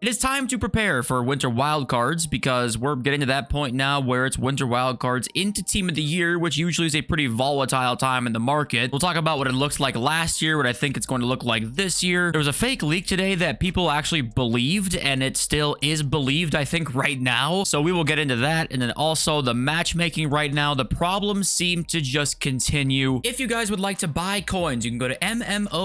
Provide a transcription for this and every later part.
It is time to prepare for Winter Wildcards because we're getting to that point now where it's Winter Wildcards into Team of the Year, which usually is a pretty volatile time in the market. We'll talk about what it looks like last year, what I think it's going to look like this year. There was a fake leak today that people actually believed, and it still is believed, I think, right now. So we will get into that. And then also the matchmaking right now. The problems seem to just continue. If you guys would like to buy coins, you can go to mmoxp.com.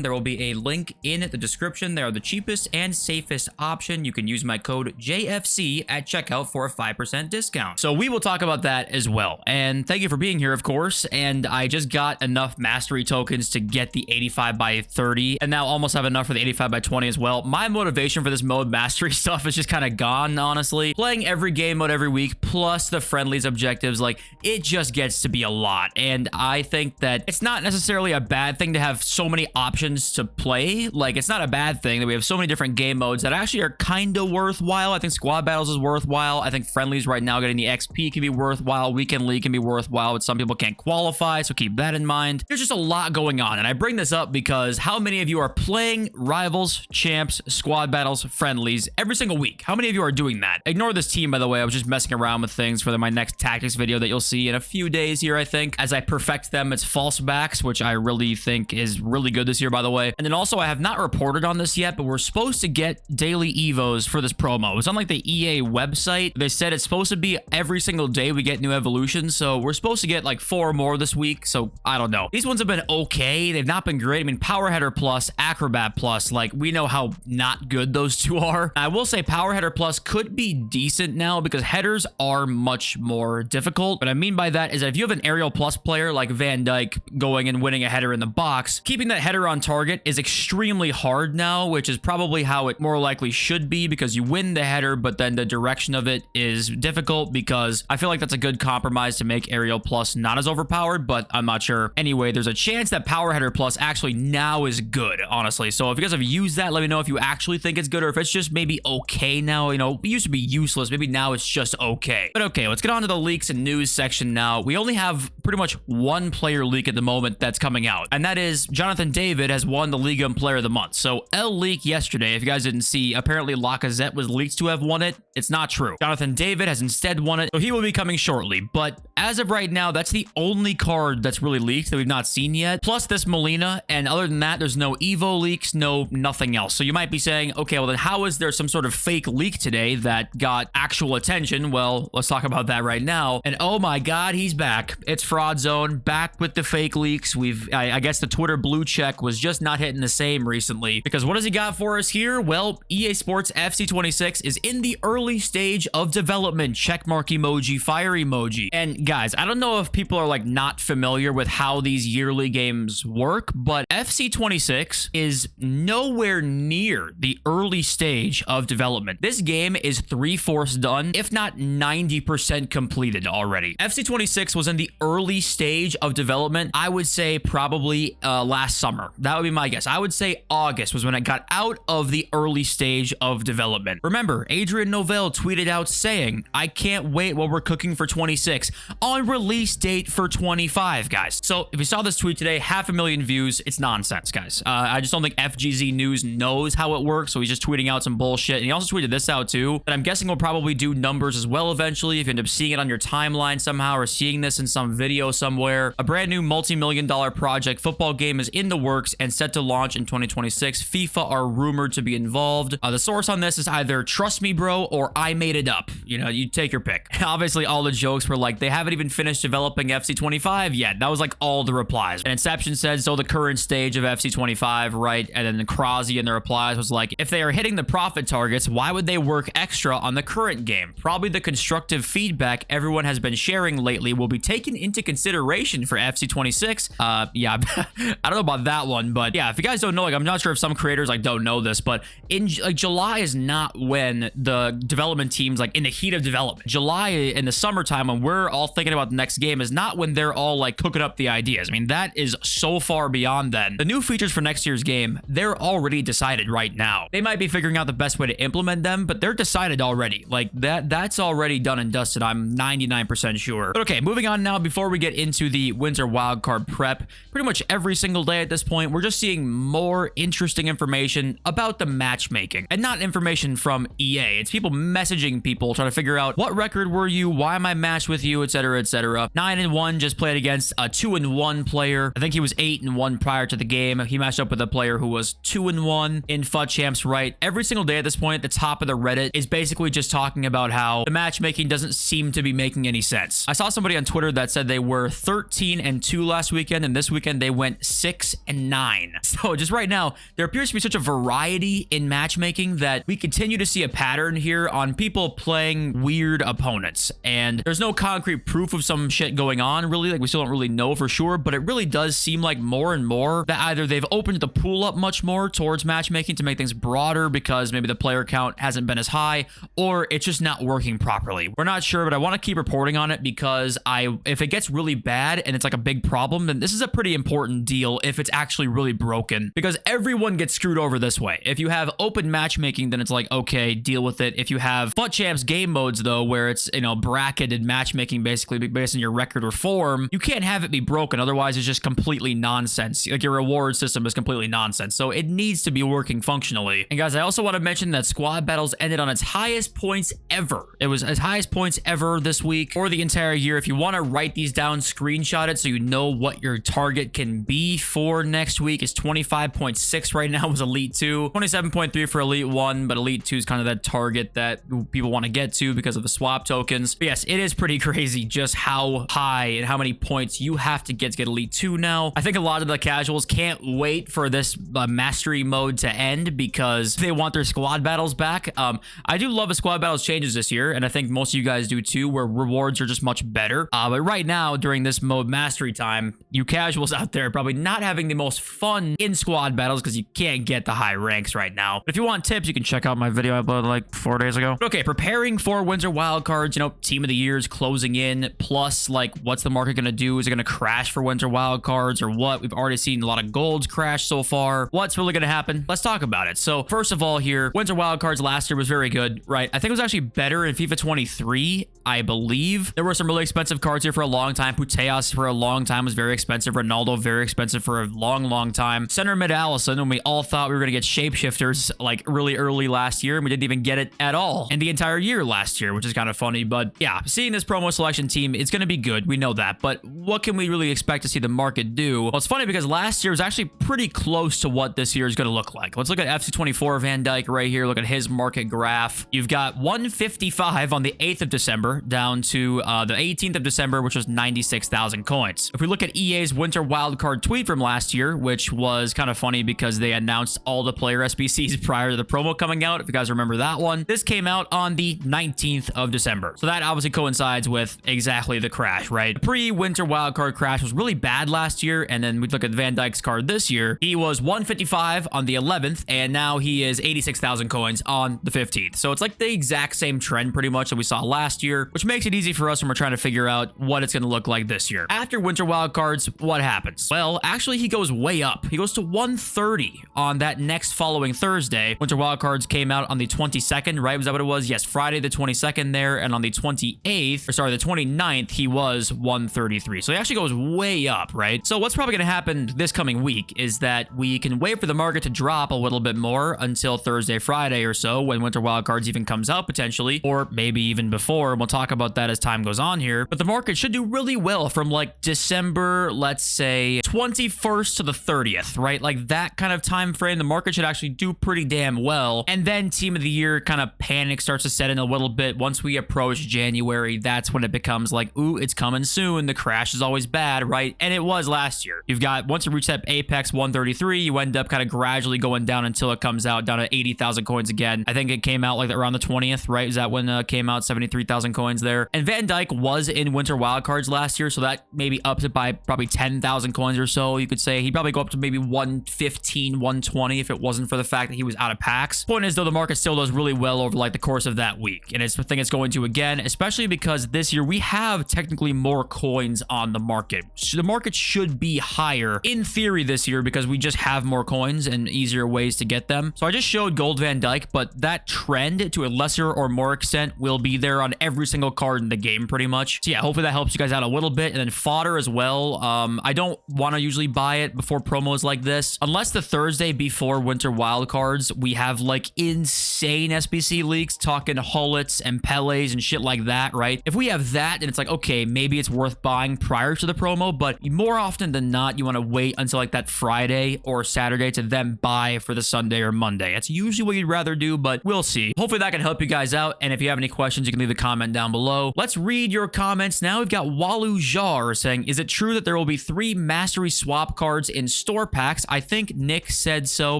There will be a link in the description. They are the cheapest and safest option. You can use my code JFC at checkout for a 5% discount. So we will talk about that as well. And thank you for being here, of course. And I just got enough mastery tokens to get the 85 by 30 and now almost have enough for the 85 by 20 as well. My motivation for this mode mastery stuff is just kind of gone, honestly. Playing every game mode every week plus the friendlies objectives, like, it just gets to be a lot. And I think that it's not necessarily a bad thing to have so many options to play. Like, it's not a bad thing that we have so many different game modes that actually are kind of worthwhile. I think squad battles is worthwhile. I think friendlies right now getting the XP can be worthwhile. Weekend league can be worthwhile, but some people can't qualify, so keep that in mind. There's just a lot going on, and I bring this up because how many of you are playing rivals, champs, squad battles, friendlies every single week? How many of you are doing that? Ignore this team, by the way. I was just messing around with things for my next tactics video that you'll see in a few days here, I think, as I perfect them. It's false backs, which I really think is really good this year, by the way. And then also, I have not reported on this yet, but we're supposed to get daily evos for this promo. It's on like the EA website. They said it's supposed to be every single day we get new evolutions, so we're supposed to get like 4 more this week. So I don't know. These ones have been okay. They've not been great. I mean, Power Header Plus, Acrobat Plus, like, we know how not good those two are. I will say Power Header Plus could be decent now because headers are much more difficult. What I mean by that is that if you have an Aerial Plus player like Van Dijk going and winning a header in the box, keeping that header on target is extremely hard now, which is probably how it more likely should be, because you win the header, but then the direction of it is difficult, because I feel like that's a good compromise to make Aerial Plus not as overpowered, but I'm not sure. Anyway, there's a chance that Power Header Plus actually now is good, honestly. So if you guys have used that, let me know if you actually think it's good or if it's just maybe okay now. You know, it used to be useless. Maybe now it's just okay. But okay, let's get on to the leaks and news section now. We only have pretty much one player leak at the moment that's coming out, and that is Jonathan David has won the Liga Player of the Month. So L leak yesterday, if you guys didn't see, apparently Lacazette was leaked to have won it. It's not true. Jonathan David has instead won it, so he will be coming shortly. But as of right now, that's the only card that's really leaked that we've not seen yet, plus this Molina. And other than that, there's no Evo leaks, nothing else. So you might be saying, okay, well then how is there some sort of fake leak today that got actual attention? Well, let's talk about that right now. And oh my God, he's back. It's Fraud Zone, back with the fake leaks. I guess the Twitter blue check was just not hitting the same recently, because what has he got for us here? Well, EA Sports FC26 is in the early stage of development. Checkmark emoji, fire emoji. And guys, I don't know if people are like not familiar with how these yearly games work, but FC26 is nowhere near the early stage of development. This game is 3/4 done, if not 90% completed already. FC26 was in the early stage of development, I would say probably last summer. That would be my guess. I would say August was when it got out of the early stage of development. Remember, Adrian Novell tweeted out saying, I can't wait while we're cooking for 26 on release date for 25, guys. So if you saw this tweet today, 500,000 views. It's nonsense, guys. I just don't think FGZ News knows how it works, so he's just tweeting out some bullshit. And he also tweeted this out too, but I'm guessing we'll probably do numbers as well eventually if you end up seeing it on your timeline somehow or seeing this in some video somewhere. A brand new multi-million-dollar project football game is in the works and set to launch in 2026. FIFA are rumored to be involved. The source on this is either trust me bro or I made it up. You know, you take your pick. Obviously all the jokes were like, they haven't even finished developing FC25 yet. That was like all the replies. And Inception said, so the current stage of FC25, right? And then Krasi in the replies was like, if they are hitting the profit targets, why would they work extra on the current game? Probably the constructive feedback everyone has been sharing lately will be taken into consideration for FC26. Yeah, I don't know about that one, but yeah, if you guys don't know, like, I'm not sure if some creators like don't know this, but in like July is not when the development teams like in the heat of development. July in the summertime when we're all thinking about the next game is not when they're all like cooking up the ideas. I mean, that is so far beyond then. The new features for next year's game, they're already decided right now. They might be figuring out the best way to implement them, but they're decided already. Like that's already done and dusted. I'm 99% sure. But okay, moving on now before we get into the winter wildcard prep. Pretty much every single day at this point, we're just seeing more interesting information about the matchmaking and not information from EA. It's people messaging people trying to figure out what record were you, why am I matched with you, etc., etc. 9-1 just played against a 2-1 player. I think he was 8-1 prior to the game. He matched up with a player who was 2-1 in FUT Champs, right? Every single day at this point, the top of the Reddit is basically just talking about how the matchmaking doesn't seem to be making any sense. I saw somebody on Twitter that said they were 13-2 last weekend, and this weekend they went 6-9. So just right now, there appears to be such a variety in matchmaking that we continue to see a pattern here on people playing weird opponents. And there's no concrete proof of some shit going on, really. Like, we still don't really know for sure, but it really does seem like more and more that either they've opened the pool up much more towards matchmaking to make things broader because maybe the player count hasn't been as high, or it's just not working properly. We're not sure, but I want to keep reporting on it because if it gets really bad and it's like a big problem, then this is a pretty important deal if it's actually really broken, because everyone gets screwed over this way. If you have open matchmaking, then it's like, okay, deal with it. If you have FUT Champs game modes, though, where it's, you know, bracketed matchmaking basically based on your record or form, you can't have it be broken. Otherwise, it's just completely nonsense. Like, your reward system is completely nonsense. So it needs to be working functionally. And guys, I also want to mention that squad battles ended on its highest points ever. It was its highest points ever this week or the entire year. If you want to write these down, screenshot it so you know what your target can be for next week. Is 25.6 right now was Elite 2, 27.3 for Elite 1, but Elite 2 is kind of that target that people want to get to because of the swap tokens. But yes, it is pretty crazy just how high and how many points you have to get Elite 2 now. I think a lot of the casuals can't wait for this mastery mode to end because they want their squad battles back. I do love the squad battles changes this year, and I think most of you guys do too, where rewards are just much better. But right now, during this mode mastery time, you casuals out there are probably not having the most fun in squad battles because you can't get the high ranks right now. But if you want tips, you can check out my video I uploaded like 4 days ago. But okay, preparing for Winter Wildcards, you know, Team of the Year is closing in, plus like what's the market going to do? Is it going to crash for Winter Wildcards or what? We've already seen a lot of golds crash so far. What's really going to happen? Let's talk about it. So first of all here, Winter Wildcards last year was very good, right? I think it was actually better in FIFA 23, I believe. There were some really expensive cards here for a long time. Puteas for a long time was very expensive. Ronaldo, very expensive for a long time. Center mid Allison, when we all thought we were going to get shapeshifters like really early last year, and we didn't even get it at all in the entire year last year, which is kind of funny. But yeah, seeing this promo selection team, it's going to be good. We know that. But what can we really expect to see the market do? Well, it's funny because last year was actually pretty close to what this year is going to look like. Let's look at FC24 Van Dijk right here. Look at his market graph. You've got 155 on the 8th of December down to the 18th of December, which was 96,000 coins. If we look at EA's Winter Wildcard tweet from last year, which was kind of funny because they announced all the player SBCs prior to the promo coming out, if you guys remember that one. This came out on the 19th of December. So that obviously coincides with exactly the crash, right? The pre-Winter Wildcard crash was really bad last year, and then we look at Van Dijk's card this year. He was 155 on the 11th, and now he is 86,000 coins on the 15th. So it's like the exact same trend pretty much that we saw last year, which makes it easy for us when we're trying to figure out what it's going to look like this year. After Winter Wildcards, what happens? Well, actually, he goes way up. He goes to 130 on that next following Thursday. Winter Wildcards came out on the 22nd, right? Was that what it was? Yes, Friday the 22nd there, and on the 28th, or sorry, the 29th, he was 133. So he actually goes way up, right? So what's probably going to happen this coming week is that we can wait for the market to drop a little bit more until Thursday, Friday or so, when Winter Wildcards even comes out potentially, or maybe even before. We'll talk about that as time goes on here. But the market should do really well from like December, let's say 21st to the 30th, right? Like that kind of time frame, the market should actually do pretty damn well. And then Team of the Year kind of panic starts to set in a little bit. Once we approach January, that's when it becomes like, ooh, it's coming soon. The crash is always bad, right? And it was last year. You've got, once you reach that apex 133, you end up kind of gradually going down until it comes out down to 80,000 coins again. I think it came out like around the 20th, right? Is that when it came out? 73,000 coins there. And Van Dijk was in Winter Wildcards last year, so that maybe upped it by probably 10,000 coins or so. You could say he'd probably go up to maybe 115, 120 if it wasn't for the fact that he was out of packs. Point is, though, the market still does really well over like the course of that week. And I think it's going to again, especially because this year we have technically more coins on the market. So the market should be higher in theory this year because we just have more coins and easier ways to get them. So I just showed Gold Van Dijk, but that trend to a lesser or more extent will be there on every single card in the game pretty much. So yeah, hopefully that helps you guys out a little bit. And then fodder as well. I don't want to usually buy it before promos like this unless the Thursday before winter wildcards, we have like insane SBC leaks talking Hullets and Pele's and shit like that, right? If we have that, then it's like, okay, maybe it's worth buying prior to the promo, but more often than not, you want to wait until like that Friday or Saturday to then buy for the Sunday or Monday. That's usually what you'd rather do, but we'll see. Hopefully that can help you guys out. And if you have any questions, you can leave a comment down below. Let's read your comments now. We've got Walu Jar saying, is it true that there will be 3 mastery swap cards in store packs? I think Nick said so,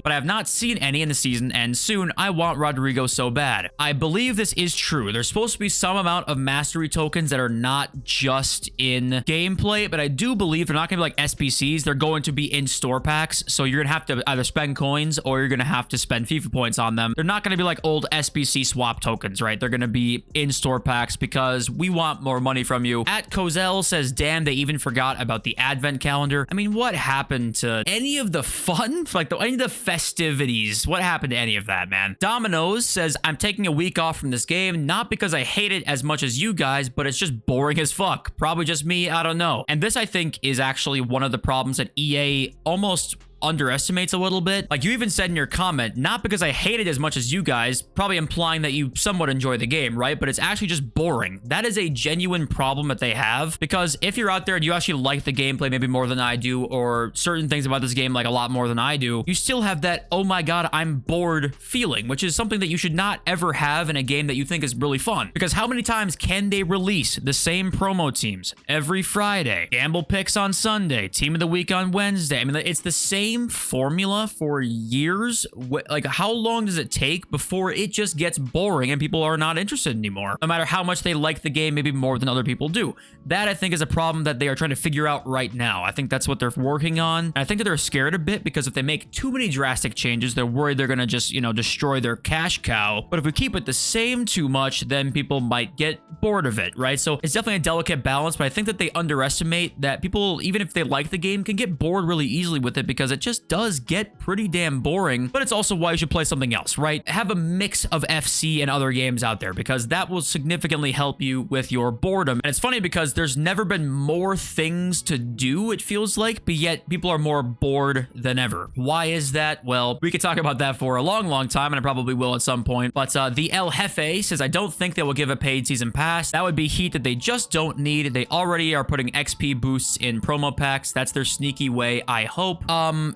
but I have not seen any in the season, and soon I want Rodrigo so bad. I believe this is true. There's supposed to be some amount of mastery tokens that are not just in gameplay, but I do believe they're not going to be like SBCs. They're going to be in store packs, so you're going to have to either spend coins or you're going to have to spend FIFA points on them. They're not going to be like old SBC swap tokens, right? They're going to be in store packs because we want more money from you. At Kozel says, damn, they even forgot about the advent calendar. I mean, what happened to any of the fun? Like any of the festivities? What happened to any of that, man? Dominoes says, I'm taking a week off from this game, not because I hate it as much as you guys, but it's just boring as fuck. Probably just me, I don't know. And this, I think, is actually one of the problems that EA almost underestimates a little bit. Like you even said in your comment, not because I hate it as much as you guys, probably implying that you somewhat enjoy the game, right? But it's actually just boring. That is a genuine problem that they have, because if you're out there and you actually like the gameplay maybe more than I do, or certain things about this game like a lot more than I do, you still have that, oh my god, I'm bored feeling, which is something that you should not ever have in a game that you think is really fun. Because how many times can they release the same promo teams every Friday? Gamble picks on Sunday, team of the week on Wednesday. I mean, it's the same formula for years. Like, how long does it take before it just gets boring and people are not interested anymore, no matter how much they like the game, maybe more than other people do? That, I think, is a problem that they are trying to figure out right now. I think that's what they're working on. And I think that they're scared a bit because if they make too many drastic changes, they're worried they're going to just, you know, destroy their cash cow. But if we keep it the same too much, then people might get bored of it, right? So it's definitely a delicate balance, but I think that they underestimate that people, even if they like the game, can get bored really easily with it, because it just does get pretty damn boring. But it's also why you should play something else, right? Have a mix of FC and other games out there, because that will significantly help you with your boredom. And it's funny because there's never been more things to do, it feels like, but yet people are more bored than ever. Why is that? Well, we could talk about that for a long time, and I probably will at some point. But the El Jefe says, I don't think they will give a paid season pass. That would be heat that they just don't need. They already are putting XP boosts in promo packs. That's their sneaky way, I hope.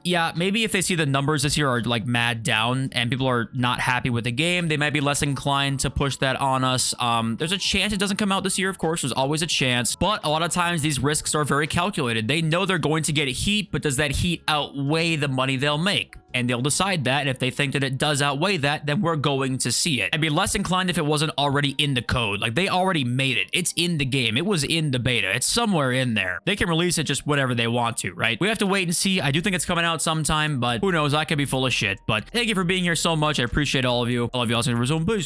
Yeah, maybe if they see the numbers this year are like mad down and people are not happy with the game, they might be less inclined to push that on us. There's a chance it doesn't come out this year, of course. There's always a chance, but a lot of times these risks are very calculated. They know they're going to get heat, but does that heat outweigh the money they'll make? And they'll decide that, and if they think that it does outweigh that, then we're going to see it. I'd be less inclined if it wasn't already in the code. Like, they already made it. It's in the game. It was in the beta. It's somewhere in there. They can release it just whenever they want to, right? We have to wait and see. I do think it's coming out sometime, but who knows? I could be full of shit. But thank you for being here so much. I appreciate all of you. I love you all. See you resume. Peace.